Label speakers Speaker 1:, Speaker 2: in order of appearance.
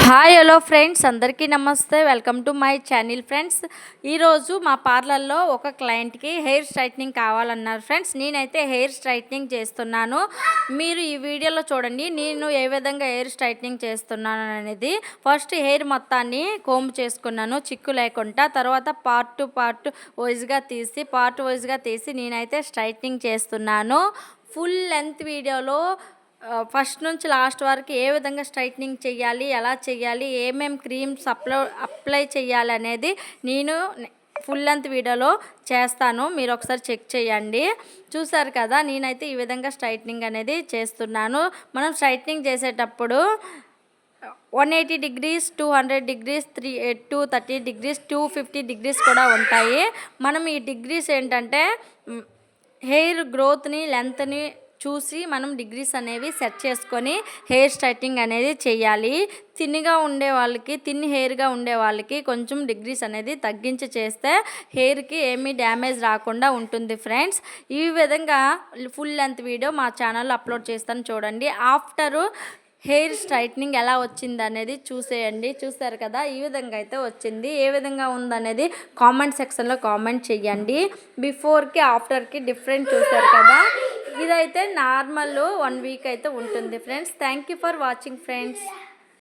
Speaker 1: Hi hello friends, అందరికీ నమస్తే. Welcome to my channel friends. ఈరోజు మా పార్లర్లో ఒక క్లయింట్కి హెయిర్ స్ట్రైట్నింగ్ కావాలన్నారు ఫ్రెండ్స్. నేనైతే హెయిర్ స్ట్రైట్నింగ్ చేస్తున్నాను. మీరు ఈ వీడియోలో చూడండి నేను ఏ విధంగా హెయిర్ స్ట్రైట్నింగ్ చేస్తున్నాను అనేది. ఫస్ట్ హెయిర్ మొత్తాన్ని కోంబ్ చేసుకున్నాను చిక్కు లేకుండా. తర్వాత పార్ట్ వైజ్గా తీసి నేనైతే స్ట్రైట్నింగ్ చేస్తున్నాను. ఫుల్ లెంత్ వీడియోలో ఫస్ట్ నుంచి లాస్ట్ వరకు ఏ విధంగా స్ట్రైట్నింగ్ చేయాలి, ఎలా చేయాలి, ఏమేమి క్రీమ్స్ అప్లై చేయాలి అనేది నేను ఫుల్ లెంత్ వీడియోలో చేస్తాను. మీరు ఒకసారి చెక్ చేయండి. చూసారు కదా, నేనైతే ఈ విధంగా స్ట్రైట్నింగ్ అనేది చేస్తున్నాను. మనం స్ట్రైట్నింగ్ చేసేటప్పుడు 180 డిగ్రీస్, 200 డిగ్రీస్, 230 డిగ్రీస్, 250 డిగ్రీస్ కూడా ఉంటాయి. మనం ఈ డిగ్రీస్ ఏంటంటే హెయిర్ గ్రోత్ని, లెంత్ని చూసి మనం డిగ్రీస్ అనేవి సెట్ చేసుకొని హెయిర్ స్ట్రైట్నింగ్ అనేది చేయాలి. తిన్ హెయిర్గా ఉండే వాళ్ళకి కొంచెం డిగ్రీస్ అనేది తగ్గించి చేస్తే హెయిర్కి ఏమీ డ్యామేజ్ రాకుండా ఉంటుంది ఫ్రెండ్స్. ఈ విధంగా ఫుల్ లెంత్ వీడియో మా ఛానల్లో అప్లోడ్ చేస్తాను, చూడండి. ఆఫ్టర్ హెయిర్ స్ట్రైట్నింగ్ ఎలా వచ్చింది అనేది చూసేయండి. చూస్తారు కదా, ఈ విధంగా అయితే వచ్చింది. ఏ విధంగా ఉందనేది కామెంట్ సెక్షన్లో కామెంట్ చేయండి. బిఫోర్కి ఆఫ్టర్కి డిఫరెంట్ చూస్తారు కదా. ఇదైతే నార్మల్ 1 వీక్ అయితే ఉంటుంది friends. Thank you for watching friends.